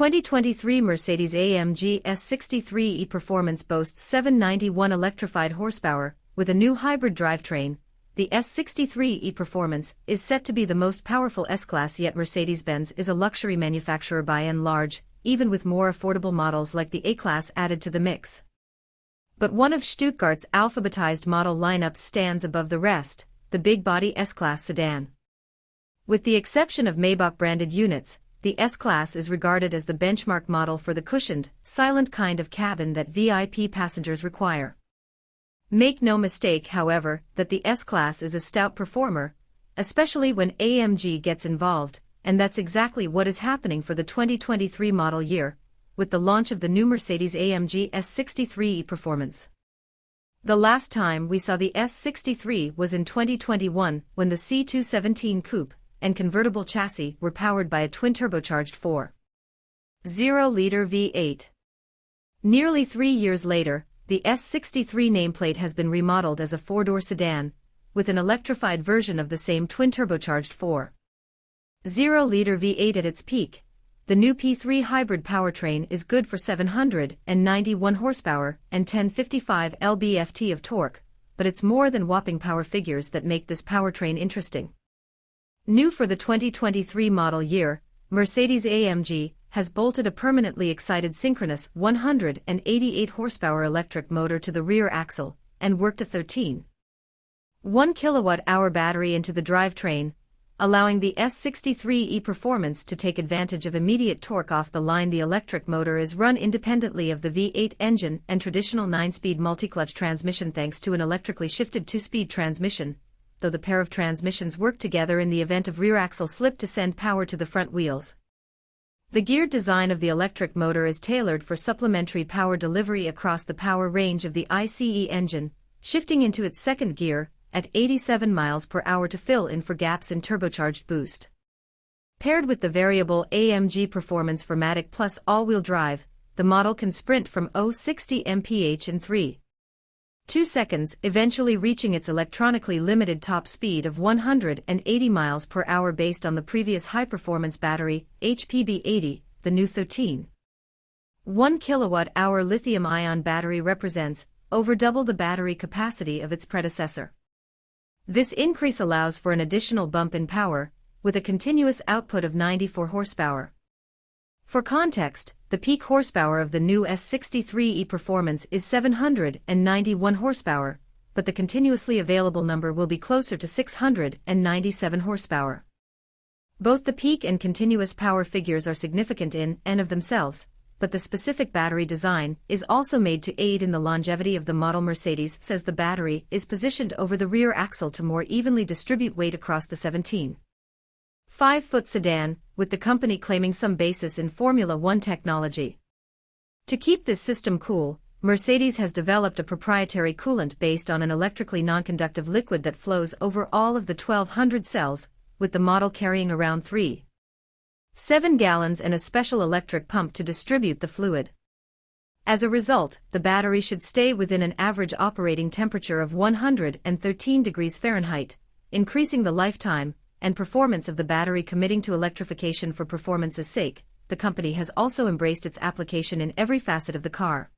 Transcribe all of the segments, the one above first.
2023 Mercedes-AMG S 63e Performance boasts 791 electrified horsepower, with a new hybrid drivetrain. The S 63e Performance is set to be the most powerful S-Class, yet Mercedes-Benz is a luxury manufacturer by and large, even with more affordable models like the A-Class added to the mix. But one of Stuttgart's alphabetized model lineups stands above the rest, the big-body S-Class sedan. With the exception of Maybach-branded units, the S-Class is regarded as the benchmark model for the cushioned, silent kind of cabin that VIP passengers require. Make no mistake, however, that the S-Class is a stout performer, especially when AMG gets involved, and that's exactly what is happening for the 2023 model year, with the launch of the new Mercedes-AMG S 63e Performance. The last time we saw the S 63 was in 2021, when the C217 coupe and convertible chassis were powered by a twin-turbocharged 4.0-liter V8. Nearly 3 years later, the S 63 nameplate has been remodeled as a four-door sedan, with an electrified version of the same twin-turbocharged 4.0-liter V8 at its peak. The new P3 hybrid powertrain is good for 791 horsepower and 1055 lb-ft of torque, but it's more than whopping power figures that make this powertrain interesting. New for the 2023 model year, Mercedes-AMG has bolted a permanently excited synchronous 188 horsepower electric motor to the rear axle and worked a 13.1 kWh battery into the drivetrain, allowing the S 63e Performance to take advantage of immediate torque off the line. The electric motor is run independently of the V8 engine and traditional 9-speed multi-clutch transmission thanks to an electrically shifted 2-speed transmission, though the pair of transmissions work together in the event of rear axle slip to send power to the front wheels. The geared design of the electric motor is tailored for supplementary power delivery across the power range of the ICE engine, shifting into its second gear at 87 miles per hour to fill in for gaps in turbocharged boost. Paired with the variable AMG Performance 4MATIC Plus all-wheel drive, the model can sprint from 0-60 mph in 3.2 seconds, eventually reaching its electronically limited top speed of 180 miles per hour based on the previous high-performance battery, HPB80. The new 13.1 kWh lithium-ion battery represents over double the battery capacity of its predecessor. This increase allows for an additional bump in power, with a continuous output of 94 horsepower. For context, the peak horsepower of the new S 63e Performance is 791 horsepower, but the continuously available number will be closer to 697 horsepower. Both the peak and continuous power figures are significant in and of themselves, but the specific battery design is also made to aid in the longevity of the model. Mercedes says the battery is positioned over the rear axle to more evenly distribute weight across the 17.5-foot sedan, with the company claiming some basis in Formula One technology. To keep this system cool, Mercedes has developed a proprietary coolant based on an electrically non-conductive liquid that flows over all of the 1,200 cells, with the model carrying around 3.7 gallons and a special electric pump to distribute the fluid. As a result, the battery should stay within an average operating temperature of 113 degrees Fahrenheit, increasing the lifetime and performance of the battery. Committing to electrification for performance's sake, the company has also embraced its application in every facet of the car.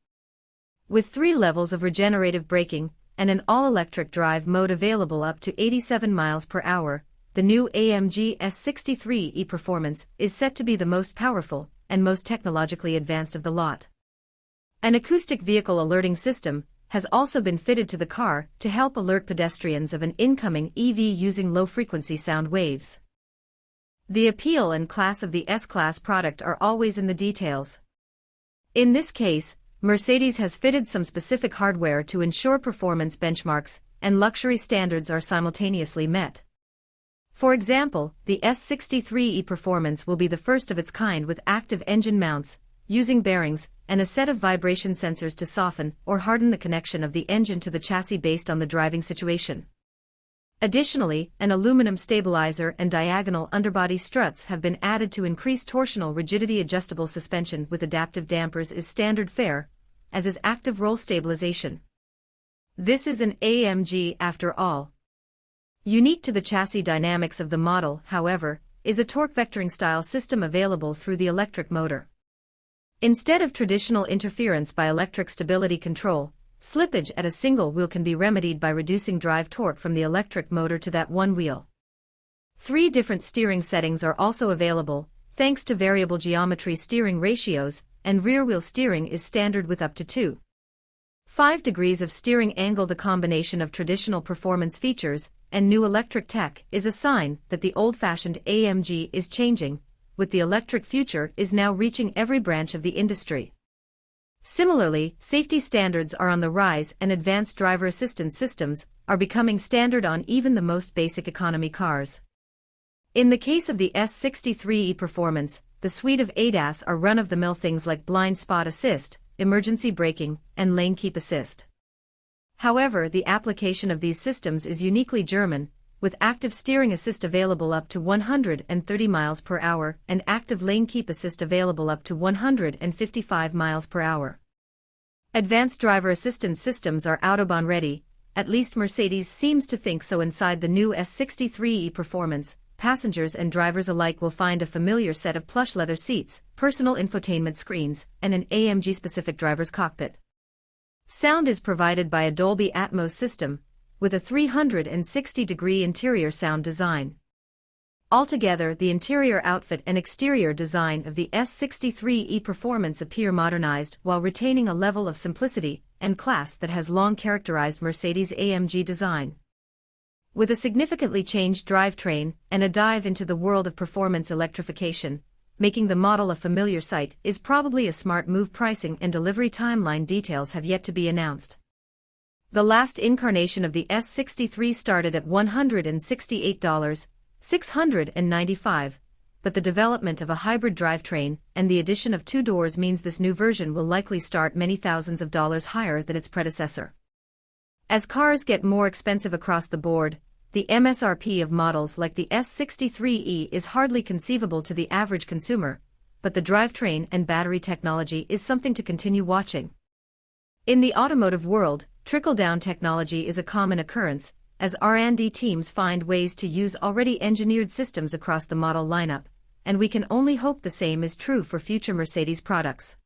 With 3 levels of regenerative braking and an all-electric drive mode available up to 87 miles per hour, the new AMG S 63e Performance is set to be the most powerful and most technologically advanced of the lot. An acoustic vehicle alerting system has also been fitted to the car to help alert pedestrians of an incoming EV using low-frequency sound waves. The appeal and class of the S-Class product are always in the details. In this case, Mercedes has fitted some specific hardware to ensure performance benchmarks and luxury standards are simultaneously met. For example, the S 63e Performance will be the first of its kind with active engine mounts, using bearings and a set of vibration sensors to soften or harden the connection of the engine to the chassis based on the driving situation. Additionally, an aluminum stabilizer and diagonal underbody struts have been added to increase torsional rigidity. Adjustable suspension with adaptive dampers is standard fare, as is active roll stabilization. This is an AMG after all. Unique to the chassis dynamics of the model, however, is a torque vectoring style system available through the electric motor. Instead of traditional interference by electric stability control, slippage at a single wheel can be remedied by reducing drive torque from the electric motor to that one wheel. 3 different steering settings are also available, thanks to variable geometry steering ratios, and rear-wheel steering is standard with up to 2.5 degrees of steering angle. The combination of traditional performance features and new electric tech is a sign that the old-fashioned AMG is changing, with the electric future is now reaching every branch of the industry. Similarly, safety standards are on the rise and advanced driver assistance systems are becoming standard on even the most basic economy cars. In the case of the S63e Performance, the suite of ADAS are run-of-the-mill things like blind spot assist, emergency braking, and lane keep assist. However, the application of these systems is uniquely German, with active steering assist available up to 130 miles per hour and active lane keep assist available up to 155 miles per hour. Advanced driver assistance systems are Autobahn ready, at least Mercedes seems to think so. Inside the new S63e Performance, passengers and drivers alike will find a familiar set of plush leather seats, personal infotainment screens, and an AMG-specific driver's cockpit. Sound is provided by a Dolby Atmos system, with a 360-degree interior sound design. Altogether, the interior outfit and exterior design of the S63e Performance appear modernized while retaining a level of simplicity and class that has long characterized Mercedes-AMG design. With a significantly changed drivetrain and a dive into the world of performance electrification, making the model a familiar sight is probably a smart move. Pricing and delivery timeline details have yet to be announced. The last incarnation of the S63 started at $168,695, but the development of a hybrid drivetrain and the addition of 2 doors means this new version will likely start many thousands of dollars higher than its predecessor. As cars get more expensive across the board, the MSRP of models like the S63e is hardly conceivable to the average consumer, but the drivetrain and battery technology is something to continue watching. In the automotive world, trickle-down technology is a common occurrence, as R&D teams find ways to use already engineered systems across the model lineup, and we can only hope the same is true for future Mercedes products.